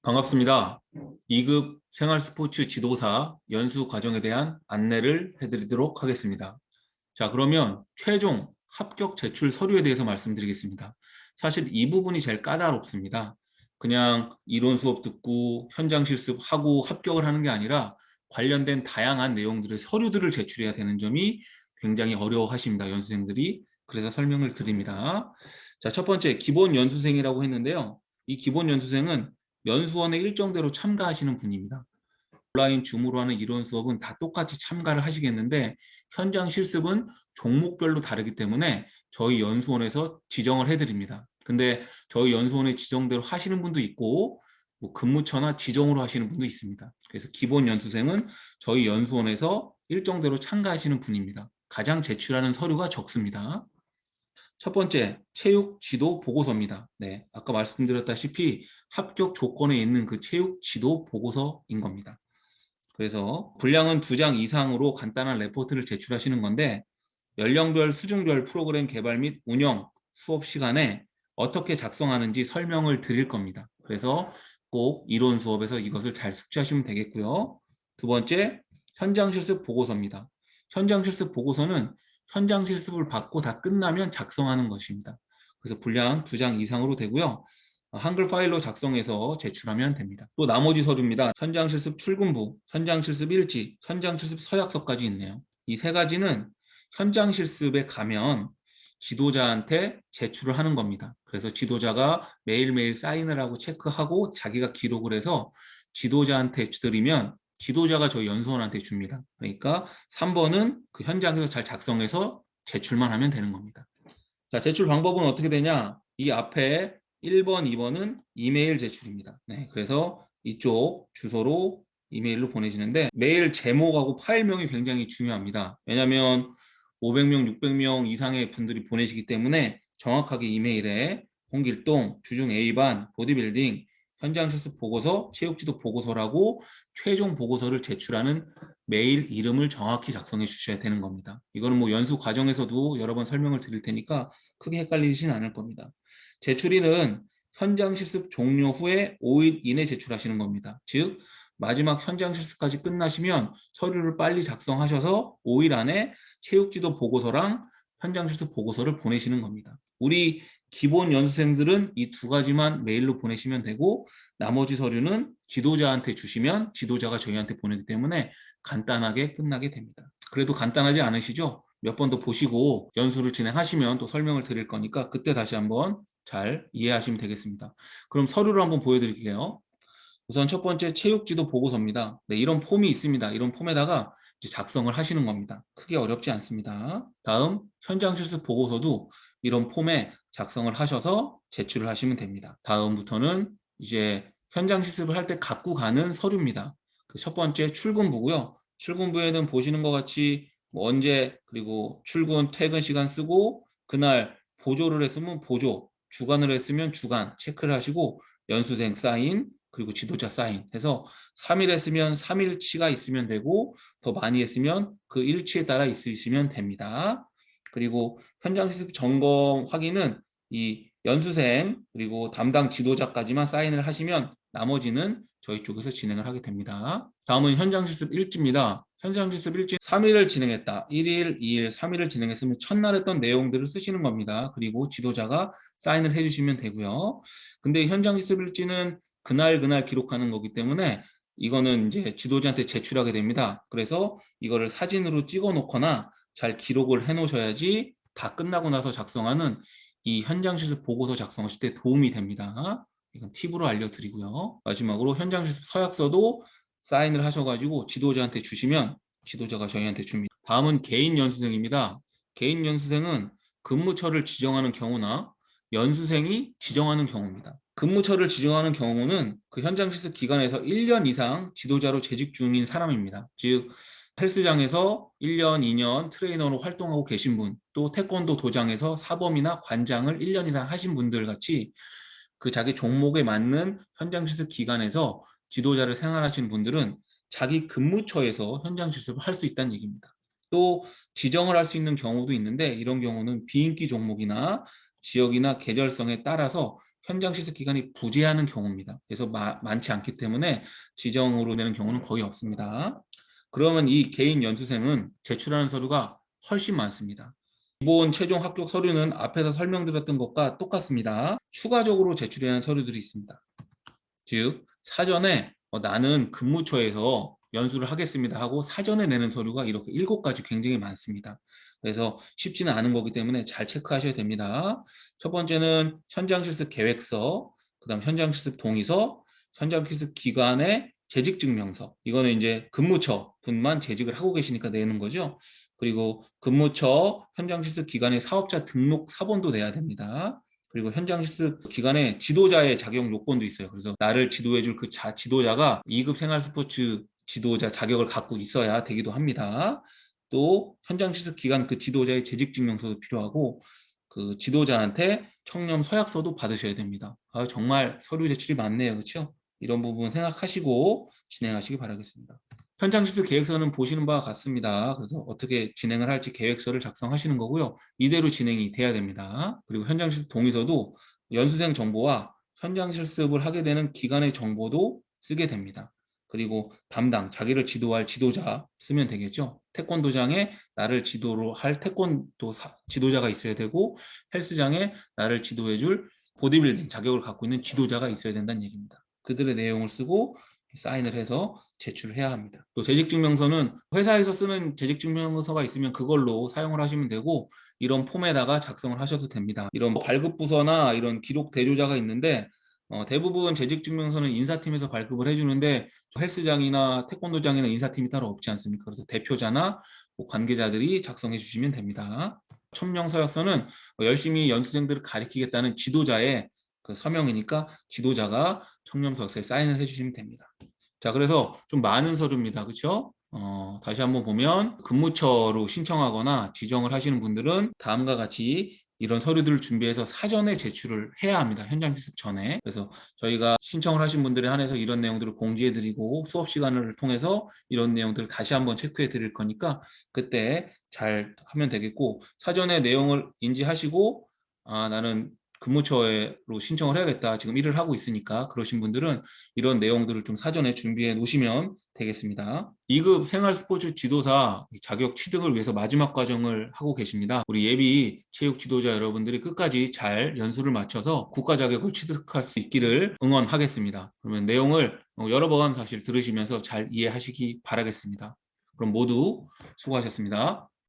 반갑습니다. 2급 생활스포츠 지도사 연수 과정에 대한 안내를 해드리도록 하겠습니다. 자, 그러면 최종 합격 제출 서류에 대해서 말씀드리겠습니다. 사실 이 부분이 제일 까다롭습니다. 그냥 이론 수업 듣고 현장 실습하고 합격을 하는 게 아니라 관련된 다양한 내용들의 서류들을 제출해야 되는 점이 굉장히 어려워하십니다, 연수생들이. 그래서 설명을 드립니다. 자, 첫 번째 기본 연수생이라고 했는데요. 이 기본 연수생은 연수원에 일정대로 참가하시는 분입니다. 온라인 줌으로 하는 이론 수업은 다 똑같이 참가를 하시겠는데 현장 실습은 종목별로 다르기 때문에 저희 연수원에서 지정을 해드립니다. 근데 저희 연수원에 지정대로 하시는 분도 있고 뭐 근무처나 지정으로 하시는 분도 있습니다. 그래서 기본 연수생은 저희 연수원에서 일정대로 참가하시는 분입니다. 가장 제출하는 서류가 적습니다. 첫 번째, 체육 지도 보고서입니다. 네, 아까 말씀드렸다시피 합격 조건에 있는 그 체육 지도 보고서인 겁니다. 그래서 분량은 2장 이상으로 간단한 레포트를 제출하시는 건데 연령별, 수준별 프로그램 개발 및 운영, 수업 시간에 어떻게 작성하는지 설명을 드릴 겁니다. 그래서 꼭 이론 수업에서 이것을 잘 숙지하시면 되겠고요. 두 번째, 현장 실습 보고서입니다. 현장 실습 보고서는 현장 실습을 받고 다 끝나면 작성하는 것입니다. 그래서 분량 2장 이상으로 되고요. 한글 파일로 작성해서 제출하면 됩니다. 또 나머지 서류입니다. 현장 실습 출근부, 현장 실습 일지, 현장 실습 서약서까지 있네요. 이 세 가지는 현장 실습에 가면 지도자한테 제출을 하는 겁니다. 그래서 지도자가 매일매일 사인을 하고 체크하고 자기가 기록을 해서 지도자한테 드리면 지도자가 저희 연수원한테 줍니다. 그러니까 3번은 그 현장에서 잘 작성해서 제출만 하면 되는 겁니다. 자, 제출 방법은 어떻게 되냐? 이 앞에 1번, 2번은 이메일 제출입니다. 네, 그래서 이쪽 주소로 이메일로 보내지는데 메일 제목하고 파일명이 굉장히 중요합니다. 왜냐하면 500명, 600명 이상의 분들이 보내시기 때문에 정확하게 이메일에 홍길동, 주중 A반, 보디빌딩, 현장 실습 보고서, 체육지도 보고서라고 최종 보고서를 제출하는 메일 이름을 정확히 작성해 주셔야 되는 겁니다. 이거는 뭐 연수 과정에서도 여러 번 설명을 드릴 테니까 크게 헷갈리진 않을 겁니다. 제출일은 현장 실습 종료 후에 5일 이내 제출하시는 겁니다. 즉 마지막 현장 실습까지 끝나시면 서류를 빨리 작성하셔서 5일 안에 체육지도 보고서랑 현장 실습 보고서를 보내시는 겁니다. 우리 기본 연수생들은 이 두 가지만 메일로 보내시면 되고 나머지 서류는 지도자한테 주시면 지도자가 저희한테 보내기 때문에 간단하게 끝나게 됩니다. 그래도 간단하지 않으시죠? 몇 번 더 보시고 연수를 진행하시면 또 설명을 드릴 거니까 그때 다시 한번 잘 이해하시면 되겠습니다. 그럼 서류를 한번 보여드릴게요. 우선 첫 번째 체육지도 보고서입니다. 네, 이런 폼이 있습니다. 이런 폼에다가 이제 작성을 하시는 겁니다. 크게 어렵지 않습니다. 다음 현장 실습 보고서도 이런 폼에 작성을 하셔서 제출을 하시면 됩니다. 다음부터는 이제 현장 실습을 할 때 갖고 가는 서류입니다. 첫 번째 출근부고요. 출근부에는 보시는 것 같이 뭐 언제 그리고 출근 퇴근 시간 쓰고 그날 보조를 했으면 보조, 주간을 했으면 주간 체크를 하시고 연수생 사인 그리고 지도자 사인 해서 3일 했으면 3일치가 있으면 되고 더 많이 했으면 그 일치에 따라 있으시면 됩니다. 그리고 현장 실습 점검 확인은 이 연수생 그리고 담당 지도자까지만 사인을 하시면 나머지는 저희 쪽에서 진행을 하게 됩니다. 다음은 현장 실습 일지입니다. 현장 실습 일지 3일을 진행했다. 1일, 2일, 3일을 진행했으면 첫날 했던 내용들을 쓰시는 겁니다. 그리고 지도자가 사인을 해주시면 되고요. 근데 현장 실습 일지는 그날 기록하는 거기 때문에 이거는 이제 지도자한테 제출하게 됩니다. 그래서 이거를 사진으로 찍어 놓거나 잘 기록을 해 놓으셔야지 다 끝나고 나서 작성하는 이 현장 실습 보고서 작성하실 때 도움이 됩니다. 이건 팁으로 알려드리고요. 마지막으로 현장 실습 서약서도 사인을 하셔가지고 지도자한테 주시면 지도자가 저희한테 줍니다. 다음은 개인 연수생입니다. 개인 연수생은 근무처를 지정하는 경우나 연수생이 지정하는 경우입니다. 근무처를 지정하는 경우는 그 현장 실습 기간에서 1년 이상 지도자로 재직 중인 사람입니다. 즉 헬스장에서 1년, 2년 트레이너로 활동하고 계신 분, 또 태권도 도장에서 사범이나 관장을 1년 이상 하신 분들 같이 그 자기 종목에 맞는 현장 실습 기간에서 지도자를 생활하시는 분들은 자기 근무처에서 현장 실습을 할 수 있다는 얘기입니다. 또 지정을 할 수 있는 경우도 있는데 이런 경우는 비인기 종목이나 지역이나 계절성에 따라서 현장 실습 기간이 부재하는 경우입니다. 그래서 많지 않기 때문에 지정으로 내는 경우는 거의 없습니다. 그러면 이 개인 연수생은 제출하는 서류가 훨씬 많습니다. 기본 최종 합격 서류는 앞에서 설명드렸던 것과 똑같습니다. 추가적으로 제출해야 하는 서류들이 있습니다. 즉 사전에 나는 근무처에서 연수를 하겠습니다 하고 사전에 내는 서류가 이렇게 7가지 굉장히 많습니다. 그래서 쉽지는 않은 거기 때문에 잘 체크하셔야 됩니다. 첫 번째는 현장 실습 계획서, 그다음 현장 실습 동의서, 현장 실습 기관의 재직 증명서. 이거는 이제 근무처 분만 재직을 하고 계시니까 내는 거죠. 그리고 근무처 현장 실습 기관의 사업자 등록 사본도 내야 됩니다. 그리고 현장 실습 기간에 지도자의 자격 요건도 있어요. 그래서 나를 지도해줄 그 지도자가 2급 생활 스포츠 지도자 자격을 갖고 있어야 되기도 합니다. 또 현장 실습 기간 그 지도자의 재직 증명서도 필요하고 그 지도자한테 청렴 서약서도 받으셔야 됩니다. 정말 서류 제출이 많네요. 그렇죠? 이런 부분 생각하시고 진행하시기 바라겠습니다. 현장 실습 계획서는 보시는 바와 같습니다. 그래서 어떻게 진행을 할지 계획서를 작성하시는 거고요. 이대로 진행이 돼야 됩니다. 그리고 현장 실습 동의서도 연수생 정보와 현장 실습을 하게 되는 기관의 정보도 쓰게 됩니다. 그리고 담당, 자기를 지도할 지도자 쓰면 되겠죠. 태권도장에 나를 지도로 할 태권도 지도자가 있어야 되고 헬스장에 나를 지도해줄 보디빌딩 자격을 갖고 있는 지도자가 있어야 된다는 얘기입니다. 그들의 내용을 쓰고 사인을 해서 제출을 해야 합니다. 또 재직증명서는 회사에서 쓰는 재직증명서가 있으면 그걸로 사용을 하시면 되고 이런 폼에다가 작성을 하셔도 됩니다. 이런 발급부서나 이런 기록 대조자가 있는데 대부분 재직증명서는 인사팀에서 발급을 해주는데 헬스장이나 태권도장이나 인사팀이 따로 없지 않습니까? 그래서 대표자나 뭐 관계자들이 작성해 주시면 됩니다. 첨령서약서는 열심히 연수생들을 가리키겠다는 지도자의 그 서명이니까 지도자가 청렴서약서에 사인을 해주시면 됩니다. 자, 그래서 좀 많은 서류입니다. 그렇죠? 다시 한번 보면 근무처로 신청하거나 지정을 하시는 분들은 다음과 같이 이런 서류들을 준비해서 사전에 제출을 해야 합니다. 현장 실습 전에. 그래서 저희가 신청을 하신 분들에 한해서 이런 내용들을 공지해 드리고 수업 시간을 통해서 이런 내용들을 다시 한번 체크해 드릴 거니까 그때 잘 하면 되겠고 사전에 내용을 인지하시고 나는 근무처로 신청을 해야겠다. 지금 일을 하고 있으니까 그러신 분들은 이런 내용들을 좀 사전에 준비해 놓으시면 되겠습니다. 2급 생활 스포츠 지도사 자격 취득을 위해서 마지막 과정을 하고 계십니다. 우리 예비 체육 지도자 여러분들이 끝까지 잘 연수를 마쳐서 국가 자격을 취득할 수 있기를 응원하겠습니다. 그러면 내용을 여러 번 사실 들으시면서 잘 이해하시기 바라겠습니다. 그럼 모두 수고하셨습니다.